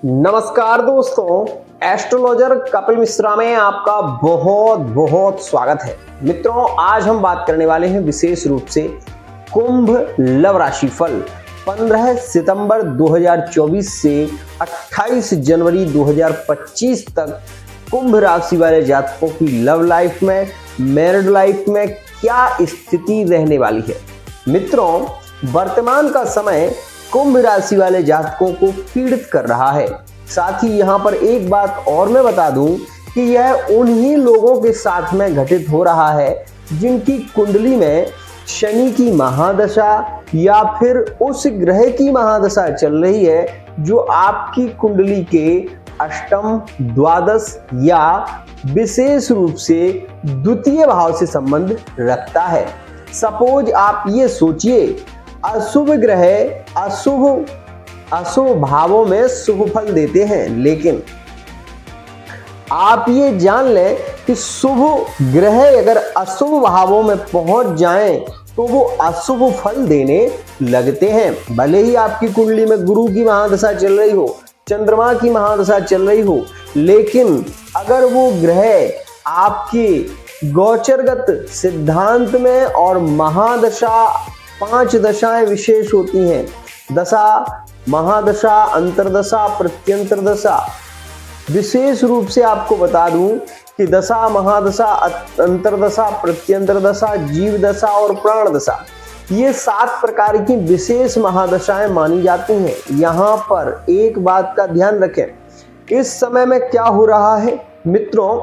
नमस्कार दोस्तों, एस्ट्रोलॉजर कपिल मिश्रा में आपका बहुत बहुत स्वागत है। मित्रों, आज हम बात करने वाले हैं विशेष रूप से कुंभ लव राशि फल 15 सितंबर 2024 से 28 जनवरी 2025 तक कुंभ राशि वाले जातकों की लव लाइफ में, मैरिड लाइफ में क्या स्थिति रहने वाली है। मित्रों, वर्तमान का समय कुंभ राशि वाले जातकों को पीड़ित कर रहा है। साथ ही यहाँ पर एक बात और मैं बता दूं कि यह उन्हीं लोगों के साथ में घटित हो रहा है जिनकी कुंडली में शनि की महादशा या फिर उस ग्रह की महादशा चल रही है जो आपकी कुंडली के अष्टम, द्वादश या विशेष रूप से द्वितीय भाव से संबंध रखता है। सपोज आप ये सोचिए, अशुभ ग्रह अशुभ भावों में शुभ फल देते हैं, लेकिन आप ये जान लें कि शुभ ग्रह अगर अशुभ भावों में पहुंच जाएं तो वो अशुभ फल देने लगते हैं। भले ही आपकी कुंडली में गुरु की महादशा चल रही हो, चंद्रमा की महादशा चल रही हो, लेकिन अगर वो ग्रह आपके गोचरगत सिद्धांत में और महादशा 5 दशाएं विशेष होती हैं, दशा, महादशा, अंतरदशा, प्रत्यंतर दशा। विशेष रूप से आपको बता दूं कि दशा, महादशा, अंतरदशा, प्रत्यंतर दशा, जीव दशा और प्राण दशा, ये 7 प्रकार की विशेष महादशाएं मानी जाती हैं। यहाँ पर एक बात का ध्यान रखें, इस समय में क्या हो रहा है मित्रों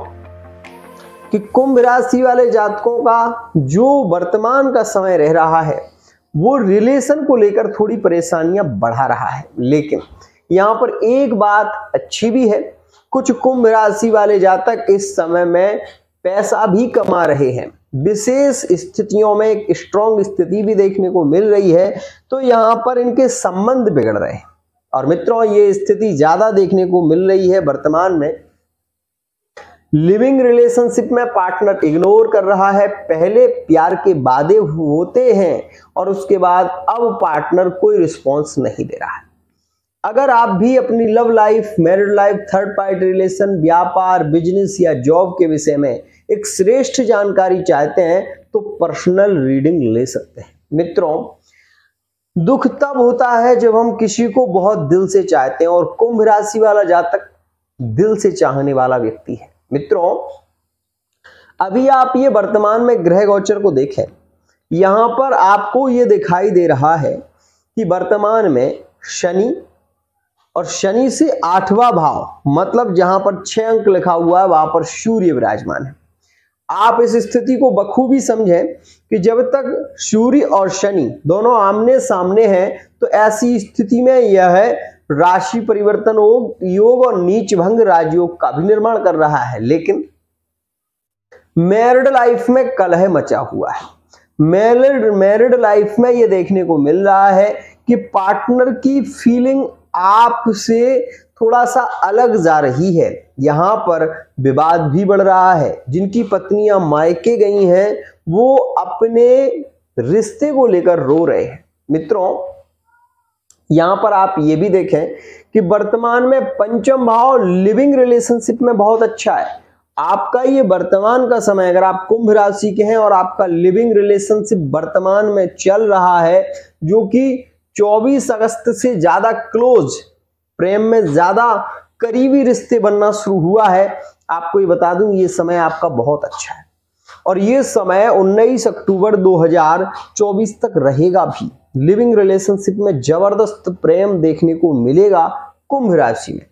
कि कुंभ राशि वाले जातकों का जो वर्तमान का समय रह रहा है वो रिलेशन को लेकर थोड़ी परेशानियां बढ़ा रहा है। लेकिन यहाँ पर एक बात अच्छी भी है, कुछ कुंभ राशि वाले जातक इस समय में पैसा भी कमा रहे हैं। विशेष स्थितियों में एक स्ट्रॉन्ग स्थिति भी देखने को मिल रही है, तो यहाँ पर इनके संबंध बिगड़ रहे हैं। और मित्रों, ये स्थिति ज्यादा देखने को मिल रही है वर्तमान में। लिविंग रिलेशनशिप में पार्टनर इग्नोर कर रहा है। पहले प्यार के वादे होते हैं और उसके बाद अब पार्टनर कोई रिस्पॉन्स नहीं दे रहा है। अगर आप भी अपनी love life, married life, third party relation, व्यापार, बिजनेस या जॉब के विषय में एक श्रेष्ठ जानकारी चाहते हैं तो पर्सनल रीडिंग ले सकते हैं। मित्रों, दुख तब होता है जब हम किसी को बहुत दिल से चाहते हैं, और कुंभ राशि वाला जातक दिल से चाहने वाला व्यक्ति है। मित्रों, अभी आप ये वर्तमान में ग्रह गोचर को देखें, यहां पर आपको ये दिखाई दे रहा है कि वर्तमान में शनि, और शनि से 8वां भाव, मतलब जहां पर 6 अंक लिखा हुआ है वहां पर सूर्य विराजमान है। आप इस स्थिति को बखूबी समझें कि जब तक सूर्य और शनि दोनों आमने सामने हैं तो ऐसी स्थिति में यह राशि परिवर्तन योग और नीच भंग राजयोग का भी निर्माण कर रहा है। लेकिन मैरिड लाइफ में कलह मचा हुआ है। मैरिड लाइफ में यह देखने को मिल रहा है कि पार्टनर की फीलिंग आपसे थोड़ा सा अलग जा रही है। यहां पर विवाद भी बढ़ रहा है। जिनकी पत्नियां मायके गई हैं वो अपने रिश्ते को लेकर रो रहे हैं। मित्रों, यहां पर आप ये भी देखें कि वर्तमान में पंचम भाव लिविंग रिलेशनशिप में बहुत अच्छा है। आपका ये वर्तमान का समय, अगर आप कुंभ राशि के हैं और आपका लिविंग रिलेशनशिप वर्तमान में चल रहा है जो कि 24 अगस्त से ज्यादा क्लोज प्रेम में ज्यादा करीबी रिश्ते बनना शुरू हुआ है, आपको ये बता दूं ये समय आपका बहुत अच्छा है। और ये समय 19 अक्टूबर 2024 तक रहेगा भी। लिविंग रिलेशनशिप में जबरदस्त प्रेम देखने को मिलेगा कुंभ राशि में।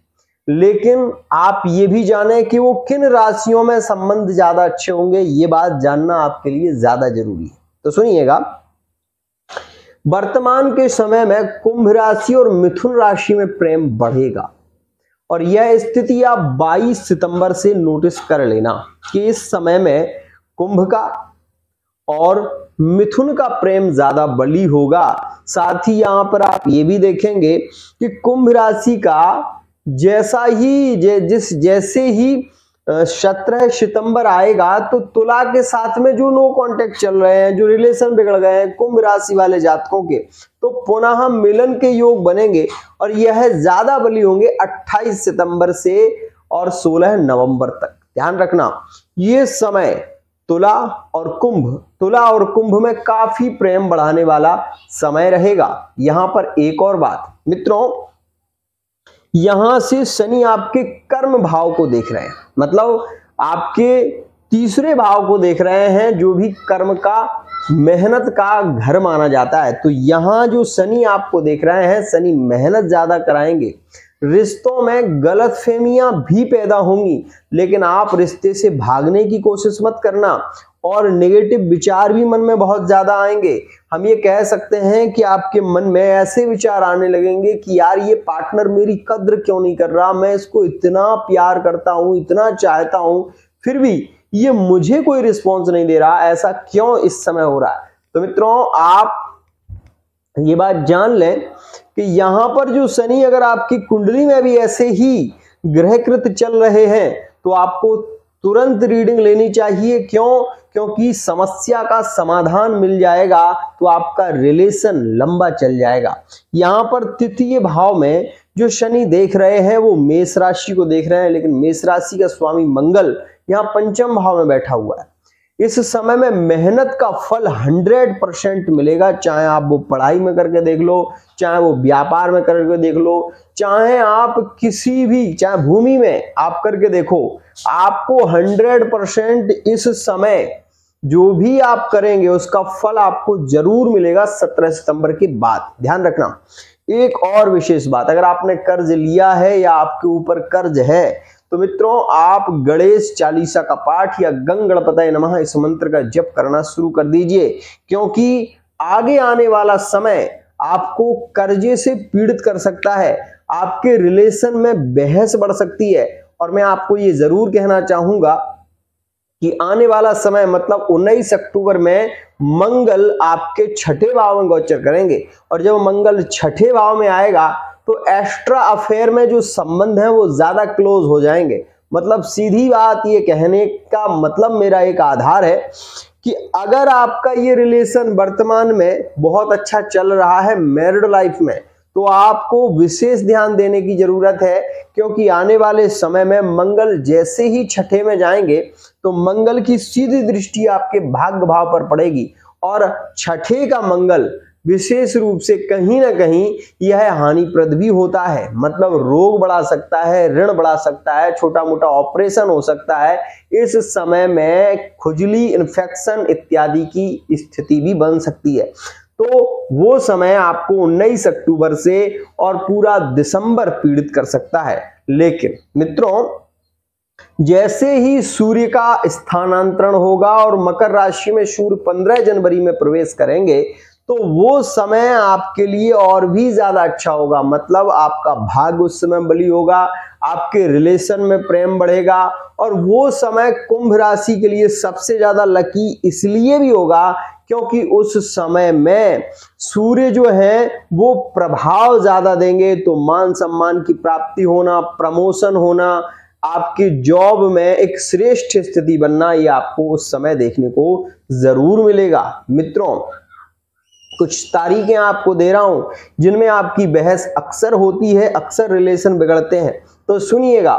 लेकिन आप ये भी जानें कि वो किन राशियों में संबंध ज्यादा अच्छे होंगे, ये बात जानना आपके लिए ज्यादा जरूरी है। तो सुनिएगा, वर्तमान के समय में कुंभ राशि और मिथुन राशि में प्रेम बढ़ेगा, और यह स्थिति आप 22 सितंबर से नोटिस कर लेना कि इस समय में कुंभ का और मिथुन का प्रेम ज्यादा बली होगा। साथ ही यहां पर आप ये भी देखेंगे कि कुंभ राशि का जैसे ही 17 सितंबर आएगा तो तुला के साथ में जो नो कांटेक्ट चल रहे हैं, जो रिलेशन बिगड़ गए हैं कुंभ राशि वाले जातकों के, तो पुनः मिलन के योग बनेंगे और यह ज्यादा बली होंगे 28 सितंबर से और 16 नवंबर तक। ध्यान रखना ये समय तुला और कुंभ में काफी प्रेम बढ़ाने वाला समय रहेगा। यहां पर एक और बात मित्रों, यहां से शनि आपके कर्म भाव को देख रहे हैं, मतलब आपके तीसरे भाव को देख रहे हैं, जो भी कर्म का मेहनत का घर माना जाता है। तो यहां जो शनि आपको देख रहे हैं, शनि मेहनत ज्यादा कराएंगे, रिश्तों में गलतफहमियां भी पैदा होंगी, लेकिन आप रिश्ते से भागने की कोशिश मत करना और नेगेटिव विचार भी मन में बहुत ज्यादा आएंगे। हम ये कह सकते हैं कि आपके मन में ऐसे विचार आने लगेंगे कि यार ये पार्टनर मेरी कद्र क्यों नहीं कर रहा, मैं इसको इतना प्यार करता हूं, इतना चाहता हूं, फिर भी ये मुझे कोई रिस्पॉन्स नहीं दे रहा, ऐसा क्यों इस समय हो रहा है। तो मित्रों आप ये बात जान लें कि यहां पर जो शनि अगर आपकी कुंडली में भी ऐसे ही ग्रहकृत चल रहे हैं तो आपको तुरंत रीडिंग लेनी चाहिए। क्योंकि समस्या का समाधान मिल जाएगा तो आपका रिलेशन लंबा चल जाएगा। यहां पर तृतीय भाव में जो शनि देख रहे हैं वो मेष राशि को देख रहे हैं, लेकिन मेष राशि का स्वामी मंगल यहां पंचम भाव में बैठा हुआ है। इस समय में मेहनत का फल 100% मिलेगा, चाहे आप वो पढ़ाई में करके देख लो, चाहे वो व्यापार में करके देख लो, चाहे आप किसी भी, चाहे भूमि में आप करके देखो, आपको 100% इस समय जो भी आप करेंगे उसका फल आपको जरूर मिलेगा 17 सितंबर के बाद। ध्यान रखना एक और विशेष बात, अगर आपने कर्ज लिया है या आपके ऊपर कर्ज है तो मित्रों आप गणेश चालीसा का पाठ या गंग गणपतये नमः इस मंत्र का जप करना शुरू कर दीजिए, क्योंकि आगे आने वाला समय आपको कर्जे से पीड़ित कर सकता है, आपके रिलेशन में बहस बढ़ सकती है। और मैं आपको ये जरूर कहना चाहूंगा कि आने वाला समय मतलब 19 अक्टूबर में मंगल आपके छठे भाव में गोचर करेंगे, और जब मंगल छठे भाव में आएगा तो एक्स्ट्रा अफेयर में जो संबंध है वो ज्यादा क्लोज हो जाएंगे। मतलब सीधी बात ये कहने का मतलब मेरा एक आधार है कि अगर आपका ये रिलेशन वर्तमान में बहुत अच्छा चल रहा है मैरिड लाइफ में, तो आपको विशेष ध्यान देने की जरूरत है, क्योंकि आने वाले समय में मंगल जैसे ही छठे में जाएंगे तो मंगल की सीधी दृष्टि आपके भाग्य भाव पर पड़ेगी, और छठे का मंगल विशेष रूप से कहीं ना कहीं यह हानिप्रद भी होता है, मतलब रोग बढ़ा सकता है, ऋण बढ़ा सकता है, छोटा मोटा ऑपरेशन हो सकता है। इस समय में खुजली, इन्फेक्शन इत्यादि की स्थिति भी बन सकती है। तो वो समय आपको 19 अक्टूबर से और पूरा दिसंबर पीड़ित कर सकता है। लेकिन मित्रों जैसे ही सूर्य का स्थानांतरण होगा और मकर राशि में सूर्य 15 जनवरी में प्रवेश करेंगे तो वो समय आपके लिए और भी ज्यादा अच्छा होगा, मतलब आपका भाग्य उस समय बली होगा, आपके रिलेशन में प्रेम बढ़ेगा। और वो समय कुंभ राशि के लिए सबसे ज्यादा लकी इसलिए भी होगा क्योंकि उस समय में सूर्य जो है वो प्रभाव ज्यादा देंगे, तो मान सम्मान की प्राप्ति होना, प्रमोशन होना, आपकी जॉब में एक श्रेष्ठ स्थिति बनना, ये आपको उस समय देखने को जरूर मिलेगा। मित्रों कुछ तारीखें आपको दे रहा हूं जिनमें आपकी बहस अक्सर होती है, अक्सर रिलेशन बिगड़ते हैं। तो सुनिएगा,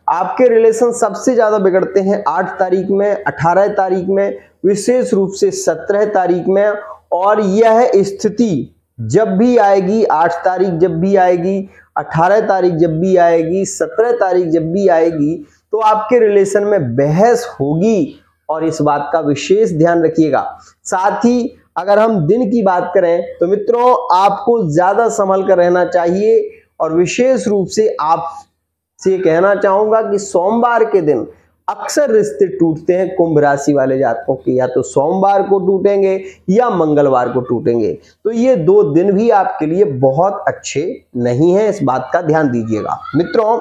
आपके रिलेशन सबसे ज्यादा बिगड़ते हैं 8 तारीख में, 18 तारीख में, विशेष रूप से 17 तारीख में। और यह स्थिति जब भी आएगी, 8 तारीख जब भी आएगी, 18 तारीख जब भी आएगी, 17 तारीख जब भी आएगी, तो आपके रिलेशन में बहस होगी, और इस बात का विशेष ध्यान रखिएगा। साथ ही अगर हम दिन की बात करें तो मित्रों आपको ज्यादा संभल कर रहना चाहिए, और विशेष रूप से आपसे कहना चाहूंगा कि सोमवार के दिन अक्सर रिश्ते टूटते हैं कुंभ राशि वाले जातकों के, या तो सोमवार को टूटेंगे या मंगलवार को टूटेंगे। तो ये 2 दिन भी आपके लिए बहुत अच्छे नहीं है, इस बात का ध्यान दीजिएगा। मित्रों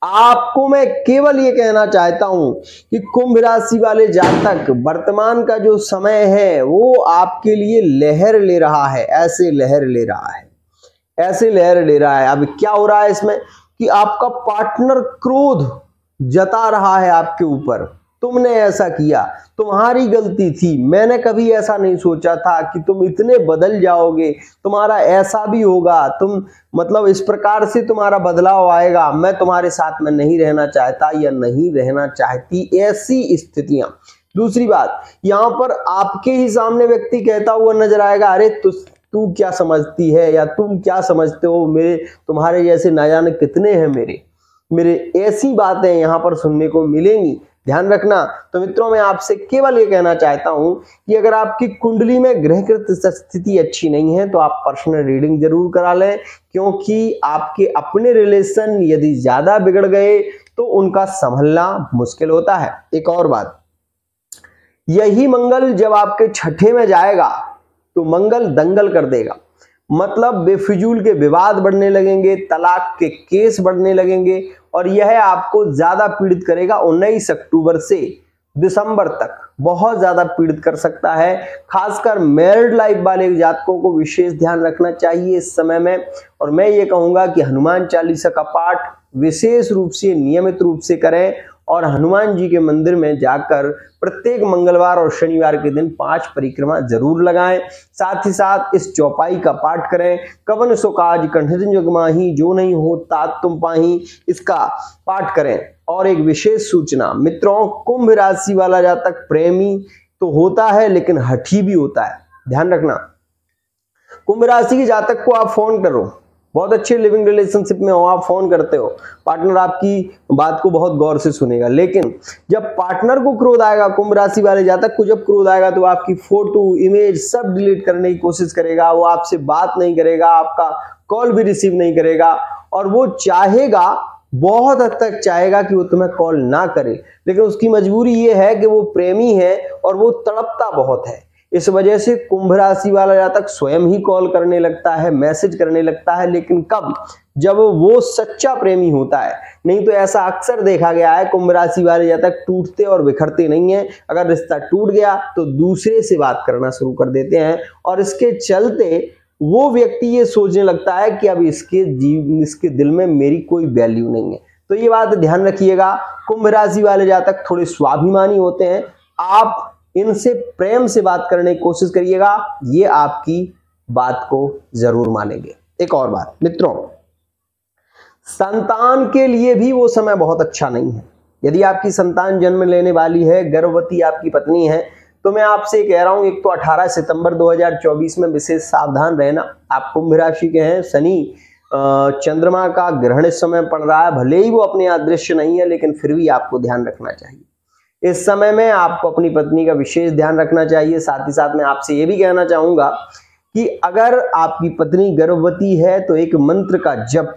आपको मैं केवल ये कहना चाहता हूं कि कुंभ राशि वाले जातक वर्तमान का जो समय है वो आपके लिए लहर ले रहा है, ऐसे लहर ले रहा है, ऐसे लहर ले रहा है। अब क्या हो रहा है इसमें कि आपका पार्टनर क्रोध जता रहा है आपके ऊपर, तुमने ऐसा किया, तुम्हारी गलती थी, मैंने कभी ऐसा नहीं सोचा था कि तुम इतने बदल जाओगे, तुम्हारा ऐसा भी होगा, तुम मतलब इस प्रकार से तुम्हारा बदलाव आएगा, मैं तुम्हारे साथ में नहीं रहना चाहता या नहीं रहना चाहती, ऐसी स्थितियां। दूसरी बात, यहां पर आपके ही सामने व्यक्ति कहता हुआ नजर आएगा, अरे तू क्या समझती है या तुम क्या समझते हो, मेरे तुम्हारे जैसे ना जाने कितने हैं मेरे ऐसी बातें यहां पर सुनने को मिलेंगी, ध्यान रखना। तो मित्रों, मैं आपसे केवल ये कहना चाहता हूं कि अगर आपकी कुंडली में ग्रहकृत स्थिति अच्छी नहीं है तो आप पर्सनल रीडिंग जरूर करा लें, क्योंकि आपके अपने रिलेशन यदि ज्यादा बिगड़ गए तो उनका संभलना मुश्किल होता है। एक और बात, यही मंगल जब आपके छठे में जाएगा तो मंगल दंगल कर देगा, मतलब बेफिजूल के विवाद बढ़ने लगेंगे, तलाक के केस बढ़ने लगेंगे और यह आपको ज्यादा पीड़ित करेगा। 19 अक्टूबर से दिसंबर तक बहुत ज्यादा पीड़ित कर सकता है। खासकर मैरिड लाइफ वाले जातकों को विशेष ध्यान रखना चाहिए इस समय में। और मैं ये कहूंगा कि हनुमान चालीसा का पाठ विशेष रूप से नियमित रूप से करें और हनुमान जी के मंदिर में जाकर प्रत्येक मंगलवार और शनिवार के दिन 5 परिक्रमा जरूर लगाएं। साथ ही साथ इस चौपाई का पाठ करें, कवन सो काज कंठजन जग माही, जो नहीं हो तात तुम पाही, इसका पाठ करें। और एक विशेष सूचना मित्रों, कुंभ राशि वाला जातक प्रेमी तो होता है लेकिन हठी भी होता है, ध्यान रखना। कुंभ राशि के जातक को आप फोन करो, बहुत अच्छे लिविंग रिलेशनशिप में हो, आप फोन करते हो, पार्टनर आपकी बात को बहुत गौर से सुनेगा, लेकिन जब पार्टनर को क्रोध आएगा, कुंभ राशि वाले जातक को जब क्रोध आएगा तो आपकी फोटो इमेज सब डिलीट करने की कोशिश करेगा, वो आपसे बात नहीं करेगा, आपका कॉल भी रिसीव नहीं करेगा और वो चाहेगा, बहुत हद तक चाहेगा कि वो तुम्हें कॉल ना करे, लेकिन उसकी मजबूरी ये है कि वो प्रेमी है और वो तड़पता बहुत है। इस वजह से कुंभ राशि वाला जातक स्वयं ही कॉल करने लगता है, मैसेज करने लगता है, लेकिन कब? जब वो सच्चा प्रेमी होता है। नहीं तो ऐसा अक्सर देखा गया है, कुंभ राशि वाले जातक टूटते और बिखरते नहीं है, अगर रिश्ता टूट गया तो दूसरे से बात करना शुरू कर देते हैं और इसके चलते वो व्यक्ति ये सोचने लगता है कि अब इसके दिल में मेरी कोई वैल्यू नहीं है। तो ये बात ध्यान रखिएगा, कुंभ राशि वाले जातक थोड़े स्वाभिमानी होते हैं, आप इनसे प्रेम से बात करने की कोशिश करिएगा, ये आपकी बात को जरूर मानेंगे। एक और बात मित्रों, संतान के लिए भी वो समय बहुत अच्छा नहीं है। यदि आपकी संतान जन्म लेने वाली है, गर्भवती आपकी पत्नी है, तो मैं आपसे कह रहा हूं, एक तो 18 सितंबर 2024 में विशेष सावधान रहना। आप कुंभ राशि के हैं, शनि चंद्रमा का ग्रहण इस समय पड़ रहा है, भले ही वो अपने अदृश्य नहीं है लेकिन फिर भी आपको ध्यान रखना चाहिए। इस समय में आपको अपनी पत्नी का विशेष ध्यान रखना चाहिए। साथ ही साथ मैं आपसे ये भी कहना चाहूंगा कि अगर आपकी पत्नी गर्भवती है तो एक मंत्र का जप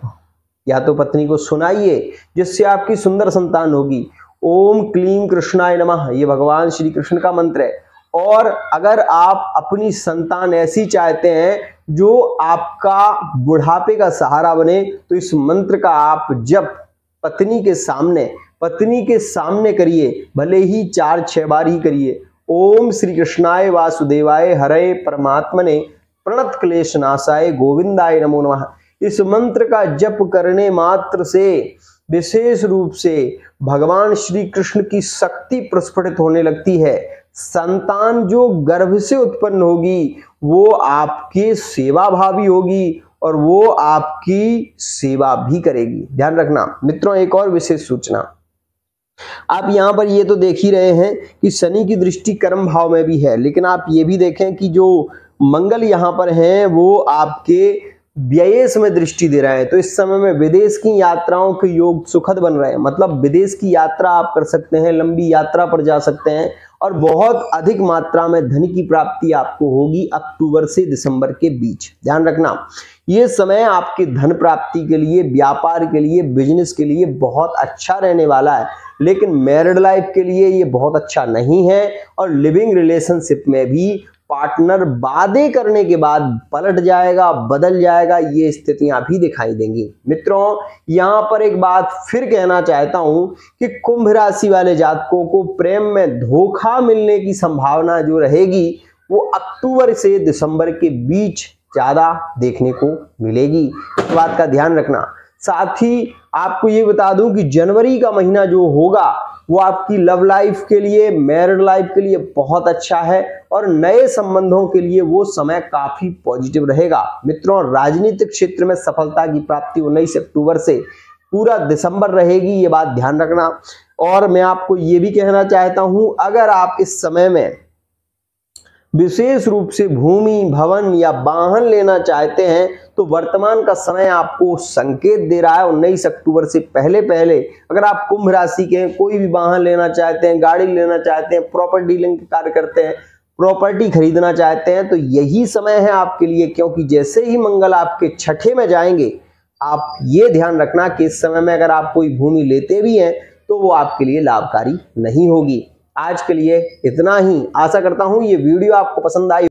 या तो पत्नी को सुनाइए, जिससे आपकी सुंदर संतान होगी। ओम क्लीं कृष्णाय नमः, ये भगवान श्री कृष्ण का मंत्र है। और अगर आप अपनी संतान ऐसी चाहते हैं जो आपका बुढ़ापे का सहारा बने, तो इस मंत्र का आप जप पत्नी के सामने करिए, भले ही 4-6 बार ही करिए। ओम श्री कृष्णाय वासुदेवाय हरे परमात्मने प्रणत क्लेश नाशाय गोविंदाय नमो नमः। इस मंत्र का जप करने मात्र से विशेष रूप से भगवान श्री कृष्ण की शक्ति प्रस्फुटित होने लगती है। संतान जो गर्भ से उत्पन्न होगी वो आपके सेवा भावी होगी और वो आपकी सेवा भी करेगी, ध्यान रखना। मित्रों, एक और विशेष सूचना, आप यहां पर ये तो देख ही रहे हैं कि शनि की दृष्टि कर्म भाव में भी है, लेकिन आप ये भी देखें कि जो मंगल यहां पर हैं वो आपके व्ययेश में दृष्टि दे रहे हैं। तो इस समय में विदेश की यात्राओं के योग सुखद बन रहे हैं, मतलब विदेश की यात्रा आप कर सकते हैं, लंबी यात्रा पर जा सकते हैं और बहुत अधिक मात्रा में धन की प्राप्ति आपको होगी अक्टूबर से दिसंबर के बीच। ध्यान रखना, ये समय आपके धन प्राप्ति के लिए, व्यापार के लिए, बिजनेस के लिए बहुत अच्छा रहने वाला है, लेकिन मैरिड लाइफ के लिए ये बहुत अच्छा नहीं है। और लिविंग रिलेशनशिप में भी पार्टनर वादे करने के बाद पलट जाएगा, बदल जाएगा, ये स्थितियां भी दिखाई देंगी। मित्रों, यहां पर एक बात फिर कहना चाहता हूं कि कुंभ राशि वाले जातकों को प्रेम में धोखा मिलने की संभावना जो रहेगी वो अक्टूबर से दिसंबर के बीच ज्यादा देखने को मिलेगी। इस बात का ध्यान रखना। साथ ही आपको ये बता दूं कि जनवरी का महीना जो होगा वो आपकी लव लाइफ के लिए, मैरिड लाइफ के लिए बहुत अच्छा है और नए संबंधों के लिए वो समय काफी पॉजिटिव रहेगा। मित्रों, राजनीतिक क्षेत्र में सफलता की प्राप्ति 19 अक्टूबर से पूरा दिसंबर रहेगी, ये बात ध्यान रखना। और मैं आपको ये भी कहना चाहता हूं, अगर आप इस समय में विशेष रूप से भूमि, भवन या वाहन लेना चाहते हैं तो वर्तमान का समय आपको संकेत दे रहा है 19 अक्टूबर से पहले पहले अगर आप कुंभ राशि के हैं, कोई भी वाहन लेना चाहते हैं, गाड़ी लेना चाहते हैं, प्रॉपर्टी डीलिंग के कार्य करते हैं, प्रॉपर्टी खरीदना चाहते हैं, तो यही समय है आपके लिए। क्योंकि जैसे ही मंगल आपके छठे में जाएंगे, आप ये ध्यान रखना कि इस समय में अगर आप कोई भूमि लेते भी हैं तो वो आपके लिए लाभकारी नहीं होगी। आज के लिए इतना ही। आशा करता हूं ये वीडियो आपको पसंद आई।